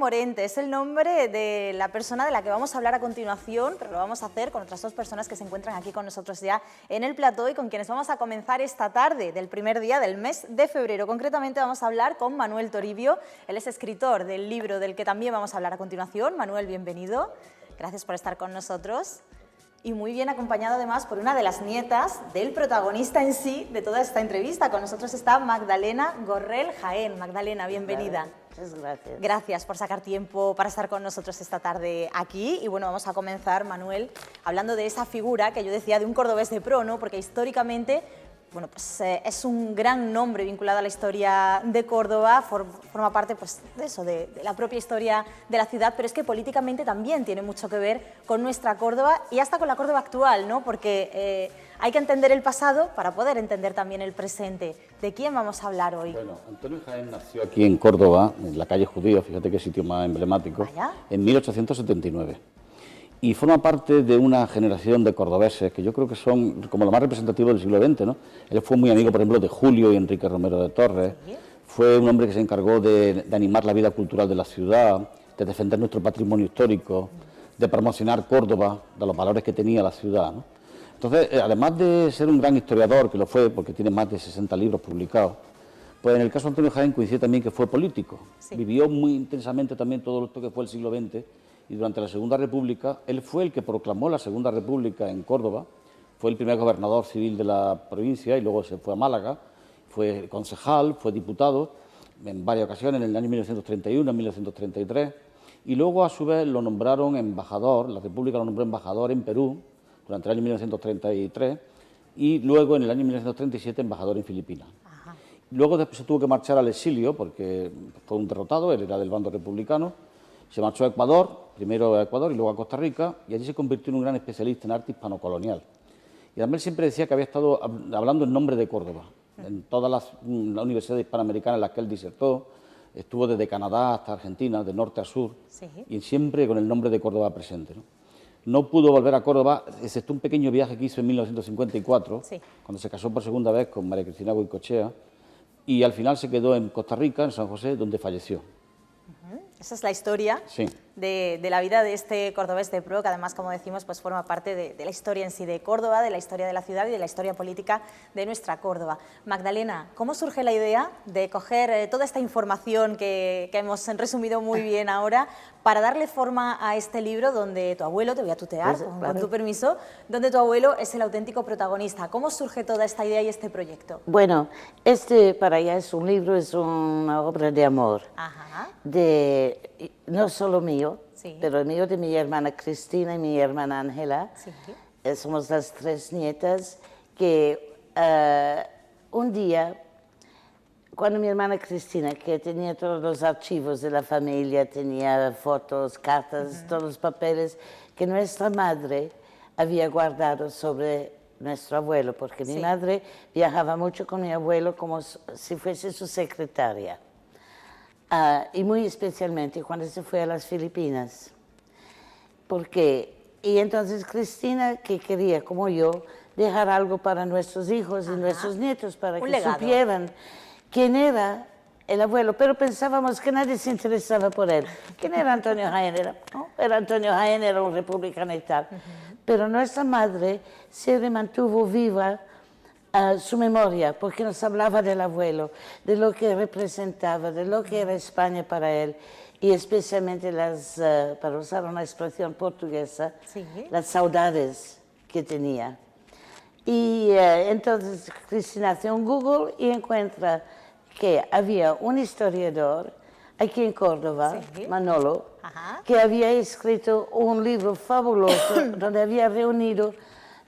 Morente es el nombre de la persona de la que vamos a hablar a continuación, pero lo vamos a hacer con otras dos personas que se encuentran aquí con nosotros ya en el plató y con quienes vamos a comenzar esta tarde del primer día del mes de febrero. Concretamente vamos a hablar con Manuel Toribio, él es escritor del libro del que también vamos a hablar a continuación. Manuel, bienvenido, gracias por estar con nosotros. Y muy bien acompañado además por una de las nietas del protagonista en sí de toda esta entrevista. Con nosotros está Magdalena Gorrell Jaén. Magdalena, bienvenida. Muchas gracias. Gracias por sacar tiempo para estar con nosotros esta tarde aquí. Y bueno, vamos a comenzar, Manuel, hablando de esa figura que yo decía de un cordobés de pro, ¿no? Porque históricamente, bueno, pues es un gran nombre vinculado a la historia de Córdoba, forma parte pues, de eso, de la propia historia de la ciudad, pero es que políticamente también tiene mucho que ver con nuestra Córdoba y hasta con la Córdoba actual, ¿no? Porque hay que entender el pasado para poder entender también el presente. ¿De quién vamos a hablar hoy? Bueno, Antonio Jaén nació aquí en Córdoba, en la calle Judío, fíjate qué sitio más emblemático, Vaya. en 1879. Y forma parte de una generación de cordobeses que yo creo que son como los más representativos del siglo XX, ¿no? Él fue muy amigo, por ejemplo, de Julio y Enrique Romero de Torres. Sí. Fue un hombre que se encargó de animar la vida cultural de la ciudad, de defender nuestro patrimonio histórico, de promocionar Córdoba, de los valores que tenía la ciudad, ¿no? Entonces, además de ser un gran historiador, que lo fue porque tiene más de 60 libros publicados, pues en el caso de Antonio Jaén coincide también que fue político. Sí. Vivió muy intensamente también todo esto que fue el siglo XX y durante la Segunda República, él fue el que proclamó la Segunda República en Córdoba, fue el primer gobernador civil de la provincia y luego se fue a Málaga, fue concejal, fue diputado en varias ocasiones, en el año 1931, en 1933, y luego a su vez lo nombraron embajador, la República lo nombró embajador en Perú durante el año 1933 y luego en el año 1937 embajador en Filipinas. Ajá. Luego después se tuvo que marchar al exilio porque fue un derrotado, él era del bando republicano, se marchó a Ecuador, primero a Ecuador y luego a Costa Rica, y allí se convirtió en un gran especialista en arte hispano-colonial. Y también siempre decía que había estado hablando en nombre de Córdoba, en todas las universidades hispanoamericanas en las que él disertó, estuvo desde Canadá hasta Argentina, de norte a sur, Sí. y siempre con el nombre de Córdoba presente, ¿no? No pudo volver a Córdoba, excepto un pequeño viaje que hizo en 1954, Sí. cuando se casó por segunda vez con María Cristina Goycochea, y al final se quedó en Costa Rica, en San José, donde falleció. Esa es la historia Sí. de la vida de este cordobés de pro, que además, como decimos, pues forma parte de la historia en sí de Córdoba, de la historia de la ciudad y de la historia política de nuestra Córdoba. Magdalena, ¿cómo surge la idea de coger toda esta información que hemos resumido muy bien ahora para darle forma a este libro donde tu abuelo, te voy a tutear, Pues, con claro. tu permiso, donde tu abuelo es el auténtico protagonista? ¿Cómo surge toda esta idea y este proyecto? Bueno, este para allá es un libro, es una obra de amor, Ajá, no solo mío, Sí. pero mío de mi hermana Cristina y mi hermana Ángela. sí, Somos las tres nietas que un día, cuando mi hermana Cristina, que tenía todos los archivos de la familia, tenía fotos, cartas, todos los papeles que nuestra madre había guardado sobre nuestro abuelo, porque mi Sí. madre viajaba mucho con mi abuelo como si fuese su secretaria. Y muy especialmente cuando se fue a las Filipinas. Y entonces Cristina, que quería, como yo, dejar algo para nuestros hijos y nuestros nietos, para Un que legado. supieran quién era el abuelo, pero pensábamos que nadie se interesaba por él. ¿Quién era Antonio Jaén? Era Antonio Jaén, era un republicano y tal. Pero nuestra madre siempre mantuvo viva su memoria, porque nos hablaba del abuelo, de lo que representaba, de lo que era España para él, y especialmente para usar una expresión portuguesa, Sí. las saudades que tenía. Y entonces Cristina hace un Google y encuentra que había un historiador aquí en Córdoba, Sí. Manolo, Ajá. que había escrito un libro fabuloso donde había reunido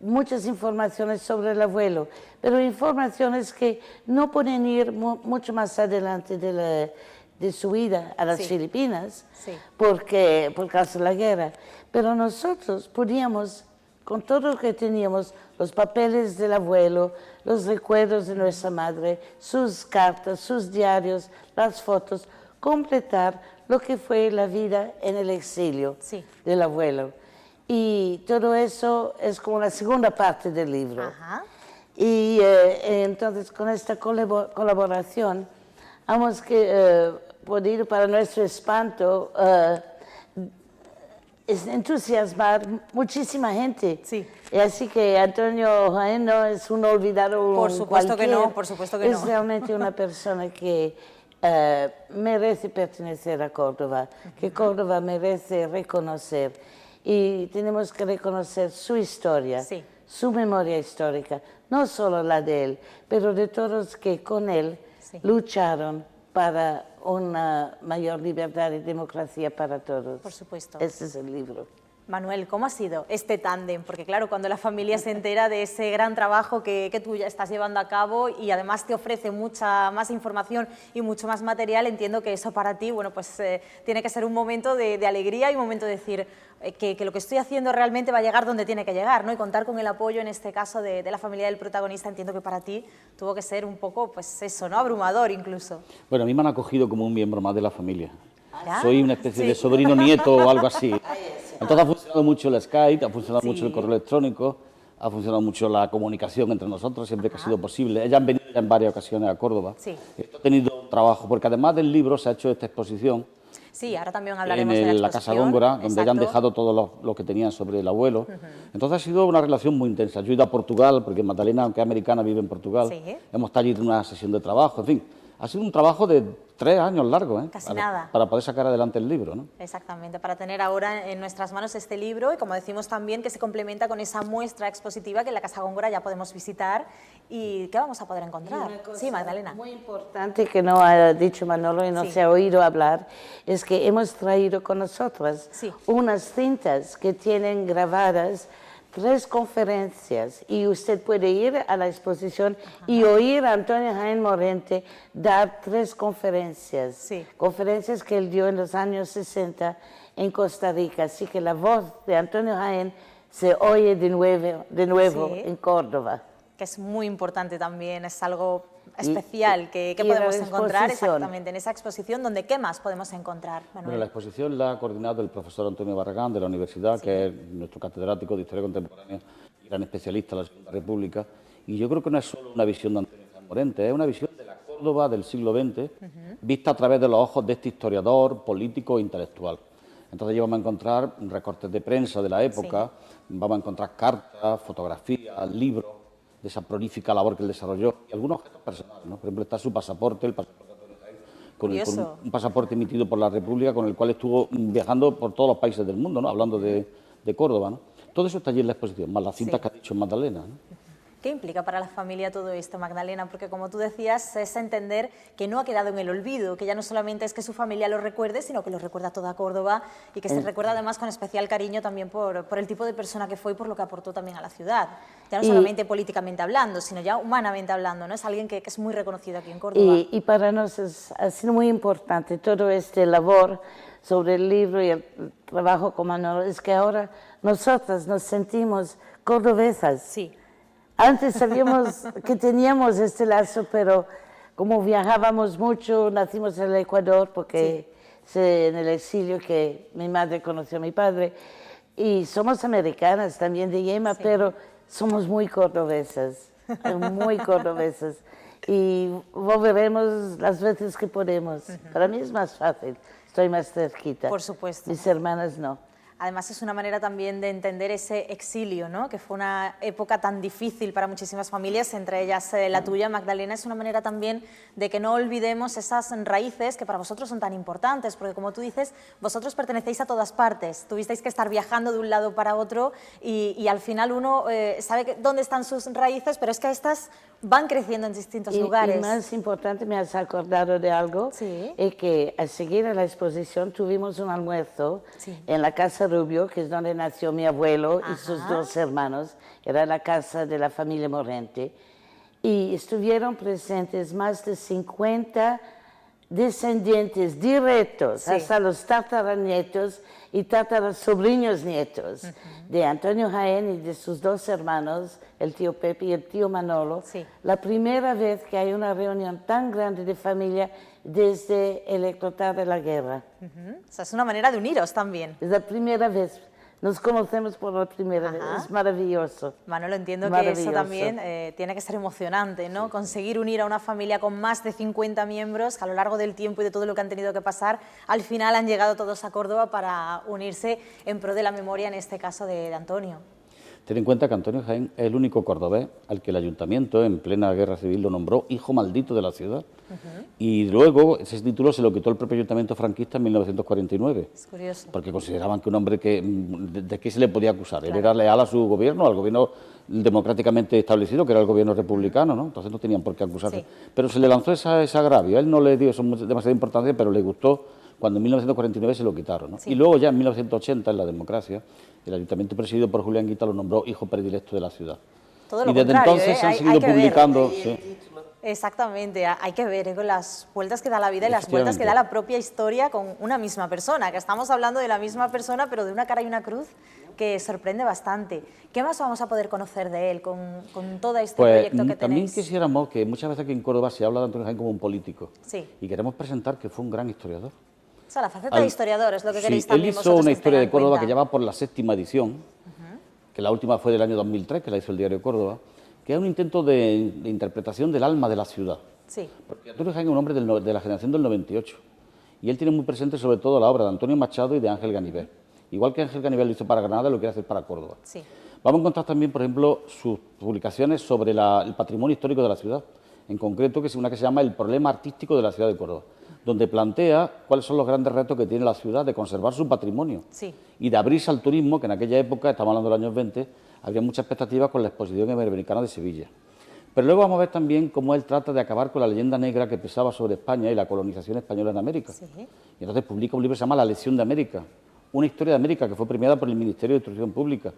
muchas informaciones sobre el abuelo, pero informaciones que no pueden ir mucho más adelante de su ida a las Sí. Filipinas, Sí. por causa de la guerra. Pero nosotros podíamos, con todo lo que teníamos, los papeles del abuelo, los recuerdos de nuestra madre, sus cartas, sus diarios, las fotos, completar lo que fue la vida en el exilio Sí. del abuelo. Y todo eso es como la segunda parte del libro. Ajá. Y entonces con esta colaboración podido, para nuestro espanto, entusiasmar muchísima gente. Sí. Y así que Antonio Jaén no es un olvidado. Por supuesto que no, por supuesto que no. Es realmente una persona que merece pertenecer a Córdoba, que Córdoba merece reconocer. Y tenemos que reconocer su historia, sí, su memoria histórica, no solo la de él, pero de todos que con él sí, lucharon para una mayor libertad y democracia para todos. por supuesto. Ese es el libro. Manuel, ¿cómo ha sido este tándem? Porque claro, cuando la familia se entera de ese gran trabajo que tú ya estás llevando a cabo y además te ofrece mucha más información y mucho más material, entiendo que eso para ti, bueno, pues tiene que ser un momento de alegría y un momento de decir que lo que estoy haciendo realmente va a llegar donde tiene que llegar, ¿no? Y contar con el apoyo, en este caso, de la familia del protagonista, entiendo que para ti tuvo que ser un poco, pues eso, ¿no? Abrumador incluso. Bueno, a mí me han acogido como un miembro más de la familia. ¿Ya? Soy una especie Sí. de sobrino nieto o algo así. Entonces ha funcionado mucho el Skype, ha funcionado Sí. mucho el correo electrónico, ha funcionado mucho la comunicación entre nosotros, siempre que ha sido posible. Ellas han venido ya en varias ocasiones a Córdoba. Sí. Esto ha tenido un trabajo, porque además del libro se ha hecho esta exposición Sí, ahora también hablaremos en de la la Casa exposición. Góngora, donde ya han Exacto. dejado todo lo que tenían sobre el abuelo. Entonces ha sido una relación muy intensa. Yo he ido a Portugal, porque Magdalena, aunque es americana, vive en Portugal. Sí. Hemos estado allí en una sesión de trabajo, en fin. Ha sido un trabajo de 3 años largo, ¿eh? Casi nada. Para poder sacar adelante el libro, ¿no? Exactamente, para tener ahora en nuestras manos este libro y, como decimos también, que se complementa con esa muestra expositiva que en la Casa Góngora ya podemos visitar y que vamos a poder encontrar. Sí, Magdalena. Muy importante que no ha dicho Manolo y no Sí. se ha oído hablar, es que hemos traído con nosotras Sí. unas cintas que tienen grabadas 3 conferencias y usted puede ir a la exposición y oír a Antonio Jaén Morente dar 3 conferencias. Sí. Conferencias que él dio en los años 60 en Costa Rica. Así que la voz de Antonio Jaén se oye de nuevo Sí. en Córdoba. Que es muy importante también, es algo especial que y la podemos encontrar exposición. exactamente en esa exposición, donde ¿qué más podemos encontrar, Manuel? Bueno, la exposición la ha coordinado el profesor Antonio Barragán de la universidad, que es nuestro catedrático de Historia Contemporánea y gran especialista en la Segunda República. Y yo creo que no es solo una visión de Antonio Jaén Morente, es una visión de la Córdoba del siglo XX, vista a través de los ojos de este historiador, político e intelectual. Entonces allí vamos a encontrar recortes de prensa de la época, vamos a encontrar cartas, fotografías, libros de esa prolífica labor que él desarrolló y algunos objetos personales, ¿no? Por ejemplo, está su pasaporte, el pasaporte de Antonio Jaén, Curioso. un pasaporte emitido por la República con el cual estuvo viajando por todos los países del mundo, ¿no? Hablando de Córdoba, ¿no? Todo eso está allí en la exposición, más las cintas que ha dicho Magdalena, ¿no? ¿Qué implica para la familia todo esto, Magdalena? Porque, como tú decías, es entender que no ha quedado en el olvido, que ya no solamente es que su familia lo recuerde, sino que lo recuerda toda Córdoba y que se recuerda además con especial cariño también por el tipo de persona que fue y por lo que aportó también a la ciudad. Ya no solamente políticamente hablando, sino ya humanamente hablando, ¿no? Es alguien que es muy reconocido aquí en Córdoba. Y para nosotros ha sido muy importante todo este labor sobre el libro y el trabajo con Manolo, es que ahora nosotras nos sentimos cordobesas. Sí. Antes sabíamos que teníamos este lazo, pero como viajábamos mucho, nacimos en el Ecuador, porque en el exilio que mi madre conoció a mi padre, y somos americanas también de Yema, pero somos muy cordobesas, y volveremos las veces que podemos. Para mí es más fácil, estoy más cerquita. Por supuesto. Mis hermanas no. Además es una manera también de entender ese exilio, ¿no? Que fue una época tan difícil para muchísimas familias, entre ellas la tuya, Magdalena. Es una manera también de que no olvidemos esas raíces que para vosotros son tan importantes, porque como tú dices, vosotros pertenecéis a todas partes, tuvisteis que estar viajando de un lado para otro y al final uno sabe dónde están sus raíces, pero es que estas van creciendo en distintos lugares. Y más importante, me has acordado de algo, Sí. es que al seguir a la exposición tuvimos un almuerzo en la Casa Rubio, que es donde nació mi abuelo y sus 2 hermanos, era la casa de la familia Morente, y estuvieron presentes más de 50 descendientes directos, hasta los tataranietos y tatarasobrinos nietos de Antonio Jaén y de sus 2 hermanos, el tío Pepe y el tío Manolo. La primera vez que hay una reunión tan grande de familia desde el eclotar de la guerra. O sea, es una manera de uniros también. Es la primera vez. Nos conocemos por la primera vez, es maravilloso. Manolo, entiendo que eso también tiene que ser emocionante, ¿no? Sí. Conseguir unir a una familia con más de 50 miembros, que a lo largo del tiempo y de todo lo que han tenido que pasar, al final han llegado todos a Córdoba para unirse en pro de la memoria, en este caso de Antonio. Ten en cuenta que Antonio Jaén es el único cordobés al que el ayuntamiento, en plena guerra civil, lo nombró hijo maldito de la ciudad. Y luego ese título se lo quitó el propio ayuntamiento franquista en 1949. Es curioso. Porque consideraban que un hombre de qué se le podía acusar. Claro. Él era leal a su gobierno, al gobierno democráticamente establecido, que era el gobierno republicano, ¿no? Entonces no tenían por qué acusarse. Sí. Pero se le lanzó ese agravio. Él no le dio eso demasiada importancia, pero le gustó cuando en 1949 se lo quitaron, ¿no? Sí. Y luego ya en 1980, en la democracia, el ayuntamiento presidido por Julián Guita lo nombró hijo predilecto de la ciudad. Todo lo y desde entonces se han seguido publicando. Sí. Exactamente, hay que ver con las vueltas que da la vida y las vueltas que da la propia historia con una misma persona, que estamos hablando de la misma persona, pero de una cara y una cruz que sorprende bastante. ¿Qué más vamos a poder conocer de él con todo este proyecto que tenéis? También quisiéramos, que muchas veces aquí en Córdoba se habla de Antonio Jaén como un político, sí. Y queremos presentar que fue un gran historiador. O sea, la faceta de historiador es lo que queréis también. Él hizo una historia de Córdoba que ya va por la 7ª edición, que la última fue del año 2003, que la hizo el diario Córdoba, que es un intento de interpretación del alma de la ciudad. Sí. Porque Antonio Jaén es un hombre de la generación del 98, y él tiene muy presente sobre todo la obra de Antonio Machado y de Ángel Ganivet. Igual que Ángel Ganivet lo hizo para Granada, lo quiere hacer para Córdoba. Sí. Vamos a encontrar también, por ejemplo, sus publicaciones sobre el patrimonio histórico de la ciudad, en concreto que es una que se llama El problema artístico de la ciudad de Córdoba, donde plantea cuáles son los grandes retos que tiene la ciudad de conservar su patrimonio, sí. Y de abrirse al turismo, que en aquella época, estamos hablando de los años 20, había muchas expectativas con la exposición iberoamericana de Sevilla. Pero luego vamos a ver también cómo él trata de acabar con la leyenda negra que pesaba sobre España y la colonización española en América. Sí. Y entonces publica un libro que se llama La lección de América, una historia de América que fue premiada por el Ministerio de Instrucción Pública.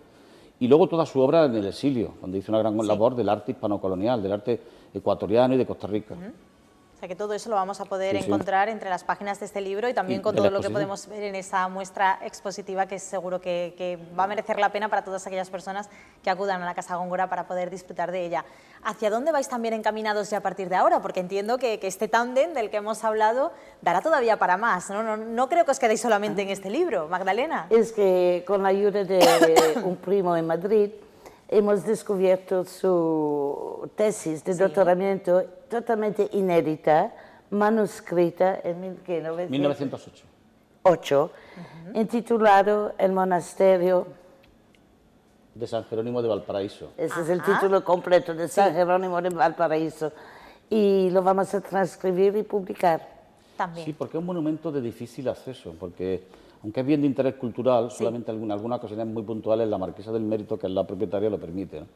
Y luego toda su obra en el exilio, donde hizo una gran labor del arte hispano-colonial, del arte ecuatoriano y de Costa Rica. O sea que todo eso lo vamos a poder encontrar entre las páginas de este libro y también con todo lo que podemos ver en esa muestra expositiva que seguro que va a merecer la pena para todas aquellas personas que acudan a la Casa Góngora para poder disfrutar de ella. ¿Hacia dónde vais también encaminados ya a partir de ahora? Porque entiendo que este tándem del que hemos hablado dará todavía para más, ¿no? No creo que os quedéis solamente en este libro, Magdalena. Es que con la ayuda de un primo en Madrid hemos descubierto su tesis de doctoramiento totalmente inédita, manuscrita en 1908, intitulado El monasterio de San Jerónimo de Valparaíso. Ese es el título completo, de San Jerónimo de Valparaíso. Y lo vamos a transcribir y publicar. También. Sí, porque es un monumento de difícil acceso, porque aunque es bien de interés cultural, solamente en algunas ocasiones muy puntuales la Marquesa del Mérito, que es la propietaria, lo permite, ¿no?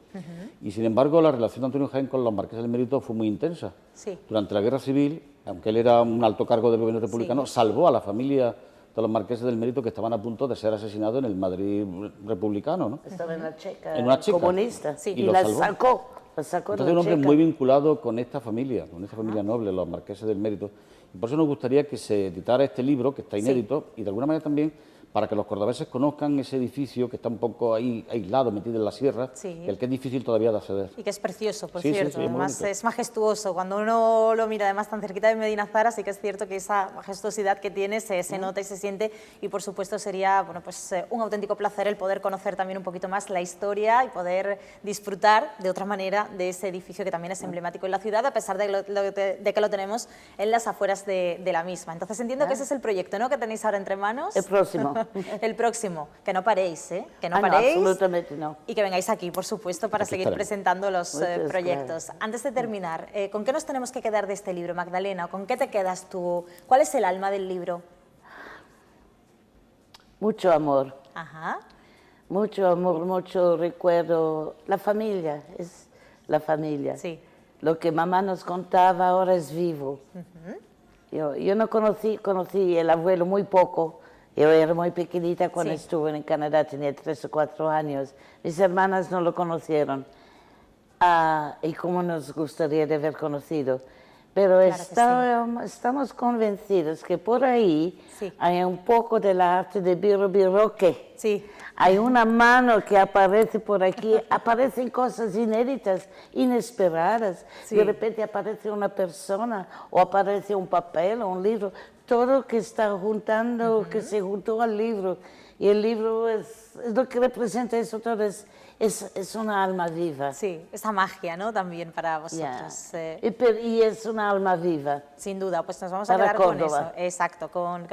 Y sin embargo, la relación de Antonio Jaén con los Marqueses del Mérito fue muy intensa. Sí. Durante la Guerra Civil, aunque él era un alto cargo del gobierno republicano, salvó a la familia de los Marqueses del Mérito que estaban a punto de ser asesinados en el Madrid republicano, ¿no? Estaba en la Checa, en una Checa comunista, y la salvó. sacó. Entonces es un hombre muy vinculado con esta familia noble, los Marqueses del Mérito. Y por eso nos gustaría que se editara este libro, que está inédito, y de alguna manera también para que los cordobeses conozcan ese edificio que está un poco ahí aislado, metido en la sierra, el que es difícil todavía de acceder. Y que es precioso, por cierto, además es majestuoso. Cuando uno lo mira además tan cerquita de Medina Zara, sí que es cierto que esa majestuosidad que tiene se nota y se siente, y por supuesto sería un auténtico placer el poder conocer también un poquito más la historia y poder disfrutar de otra manera de ese edificio que también es emblemático en la ciudad, a pesar de que lo tenemos en las afueras de la misma. Entonces entiendo que ese es el proyecto, ¿no?, que tenéis ahora entre manos. El próximo. El próximo, que no paréis, que no paréis, no, absolutamente no. Y que vengáis aquí, por supuesto, para seguir presentando los proyectos. Claro. Antes de terminar, ¿con qué nos tenemos que quedar de este libro, Magdalena? ¿Con qué te quedas tú? ¿Cuál es el alma del libro? Mucho amor. Ajá. Mucho amor, mucho recuerdo. La familia, es la familia. Sí. Lo que mamá nos contaba ahora es vivo. Yo no conocí el abuelo muy poco. Yo era muy pequeñita cuando estuve en Canadá, tenía 3 o 4 años. Mis hermanas no lo conocieron. Y cómo nos gustaría de haber conocido. Pero claro estamos convencidos que por ahí hay un poco del arte de Birobiroque. Sí. Hay una mano que aparece por aquí, aparecen cosas inéditas, inesperadas. De repente aparece una persona o aparece un papel o un libro. todo lo que está juntando, que se juntó al libro. Y el libro es lo que representa eso todo, es una alma viva. Sí, esa magia, ¿no? También para Ya. vosotros. Y es una alma viva. Sin duda, pues nos vamos a Para quedar con Córdoba. eso. Exacto, con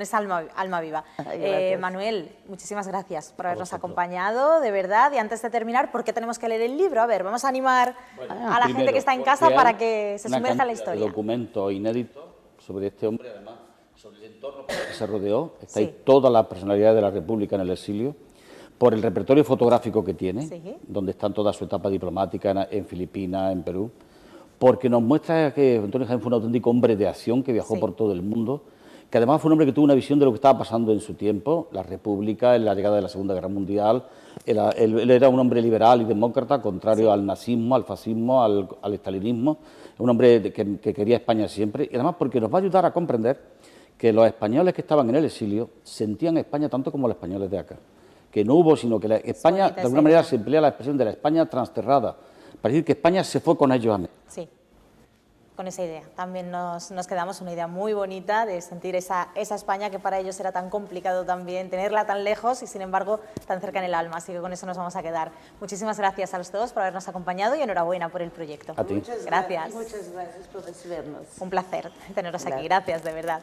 esa alma viva. Ay, gracias. Manuel, muchísimas gracias por habernos vosotros. acompañado, de verdad. Y antes de terminar, ¿por qué tenemos que leer el libro? A ver, vamos a animar a la gente Primero, que está en porque casa hay para que se una sumerja en la cantidad de historia. documentos inéditos sobre este hombre, además, sobre el entorno por el que se rodeó. Está ahí Sí. todas las personalidades de la República en el exilio, por el repertorio fotográfico que tiene, Sí. donde están toda su etapa diplomática en Filipinas, en Perú, porque nos muestra que Antonio Jaén fue un auténtico hombre de acción que viajó Sí. por todo el mundo, que además fue un hombre que tuvo una visión de lo que estaba pasando en su tiempo, la República, en la llegada de la Segunda Guerra Mundial. Él era un hombre liberal y demócrata, contrario al nazismo, al fascismo, al estalinismo, un hombre que quería España siempre, y además porque nos va a ayudar a comprender que los españoles que estaban en el exilio sentían España tanto como los españoles de acá, que no hubo, sino que España, bonita de esa alguna manera, idea. se emplea la expresión de la España transterrada, para decir que España se fue con ellos a América. Sí, con esa idea. También nos quedamos una idea muy bonita de sentir esa España que para ellos era tan complicado también, tenerla tan lejos y sin embargo tan cerca en el alma. Así que con eso nos vamos a quedar. Muchísimas gracias a los dos por habernos acompañado y enhorabuena por el proyecto. A ti. Gracias. Muchas gracias por recibirnos. Un placer teneros aquí. Gracias. Gracias, de verdad.